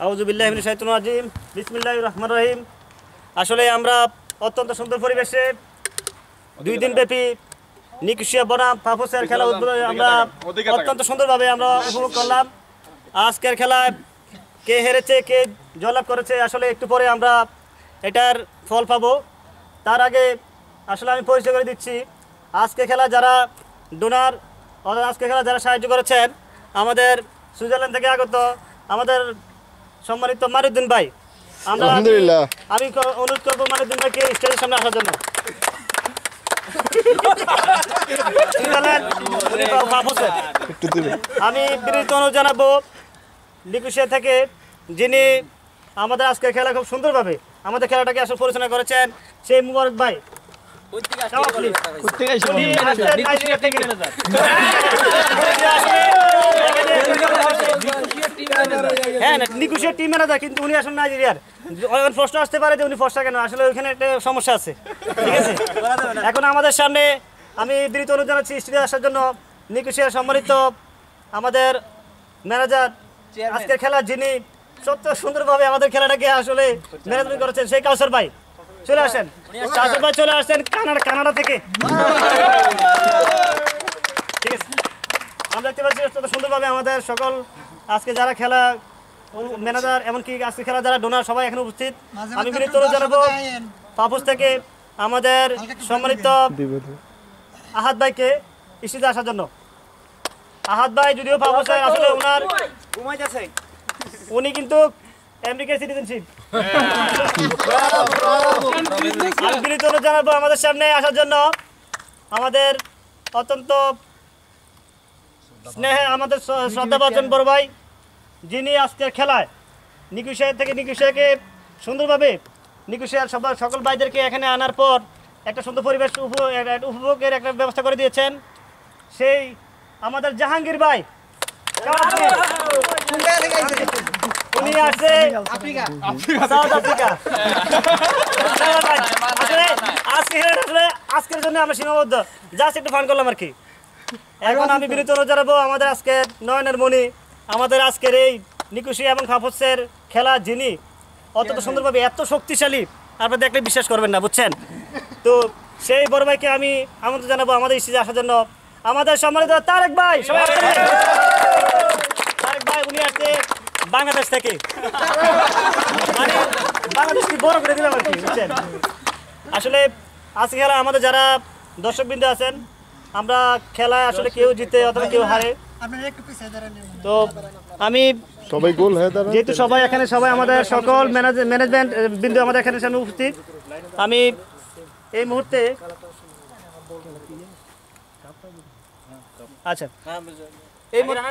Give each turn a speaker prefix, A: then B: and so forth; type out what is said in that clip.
A: আউযু বিল্লাহি মিনাশ শাইতানির রাজিম বিসমিল্লাহির রহমানির রহিম। আসলে আমরা অত্যন্ত সুন্দর পরিবেশে 2 দিন ব্যাপী নিকুশিয়া বনাম পাফোসের খেলা উদ্বোধন আমরা অত্যন্ত সুন্দরভাবে আমরা উপভোগ করলাম। আজকের খেলায় কে হেরেছে কে জয়লাভ করেছে আসলে একটু পরে আমরা এটার ফল পাবো। তার আগে আসলে আমি পরিচয় করে দিচ্ছি আজকে খেলা যারা ডোনার আজকে খেলা যারা সাহায্য করেছেন আমাদের সুইজারল্যান্ড থেকে আগত আমাদের সম্মানিত মারুদ্দিন ভাই। আমরা
B: আলহামদুলিল্লাহ
A: আমি অনুরোধ করবো মারুদ্দিন ভাইকে স্টেজের সামনে আসার জন্য। আমি বিনীত অনুরোধ জানাবো নিকুশিয়া থেকে যিনি আমাদের আজকে খেলা খুব সুন্দরভাবে আমাদের খেলাটাকে আসলে পরিচালনা করেছেন সেই মুবারক ভাই। হ্যাঁ নিকুশিয়ার টিম ম্যানেজার কিন্তু উনি আসলে নাইজেরিয়ার। প্রশ্ন আসতে পারে যে উনি ফর্সা কেন, আসলে ওইখানে একটা সমস্যা আছে, ঠিক আছে। এখন আমাদের সামনে আমি বিনীত অনুরোধ জানাচ্ছি স্টেজে আসার জন্য নিকুশিয়ার সম্মানিত আমাদের ম্যানেজার আজকের খেলা যিনি সত্য সুন্দরভাবে আমাদের খেলাটাকে আসলে ম্যানেজমেন্ট করেছেন সেই কাউসার ভাই। চলে আসেন, কাউসার ভাই চলে আসছেন কানাডা থেকে, ঠিক আছে। আমরা দেখতে পাচ্ছি অত্যন্ত সুন্দরভাবে আমাদের সকল আজকে যারা খেলা ম্যানেজার এমনকি আজকে খেলা যারা ডোনার সবাই এখানে উপস্থিত। আমি বিনীত অনুরোধ জানাবো পাপুস থেকে আমাদের সম্মানিত আহাদ ভাইকে স্টেজে আসার জন্য। আহাদ ভাই যদিও পাপুস আসলে ওনার উনি কিন্তু আমেরিকার সিটিজেনশিপ। আমি বিনীত অনুরোধ জানাবো আমাদের সামনে আসার জন্য আমাদের অত্যন্ত স্নেহে আমাদের শ্রদ্ধাভাজন বড় ভাই যিনি আজকের খেলায় নিকুশিয়া থেকে নিকুশিয়াকে সুন্দরভাবে নিকুশিয়ার সকল ভাইদেরকে এখানে আনার পর একটা সুন্দর পরিবেশ উপভোগের একটা ব্যবস্থা করে দিয়েছেন সেই আমাদের জাহাঙ্গীর ভাই। উনি আসছে সাউথ আফ্রিকা। আজকের জন্য আমরা সীমাবদ্ধ জাস্ট একটু ফান করলাম আর কি। এখন আমি বিনীত অনুরোধ জানাবো আমাদের আজকের নয়নের মণি আমাদের আজকের এই নিকুশিয়া এবং পাফোসের খেলা যিনি অত্যন্ত সুন্দরভাবে এত শক্তিশালী আপনারা দেখলে বিশ্বাস করবেন না, বুঝছেন তো। সেই বড় ভাইকে আমি আমন্ত্রণ জানাবো আমাদের স্টেজে আসার জন্য। আমাদের সম্মানিত তারেক ভাই, সবাই তারেক ভাই উনি আসছে বাংলাদেশ থেকে, মানে বাংলাদেশকে বড় করে দিলাম আর কি, বুঝছেন। আসলে আজকে খেলা আমাদের যারা দর্শকবৃন্দ আছেন আমরা খেলায় আসলে কেউ জিতে অথবা কেউ হারে, তো আমি
B: সবাই গোল হয়ে
A: যেহেতু সবাই এখানে সবাই আমাদের সকল ম্যানেজমেন্ট বিন্দু আমাদের এখানে সামনে উপস্থিত। আমি এই মুহূর্তে আচ্ছা এই মুহূর্তে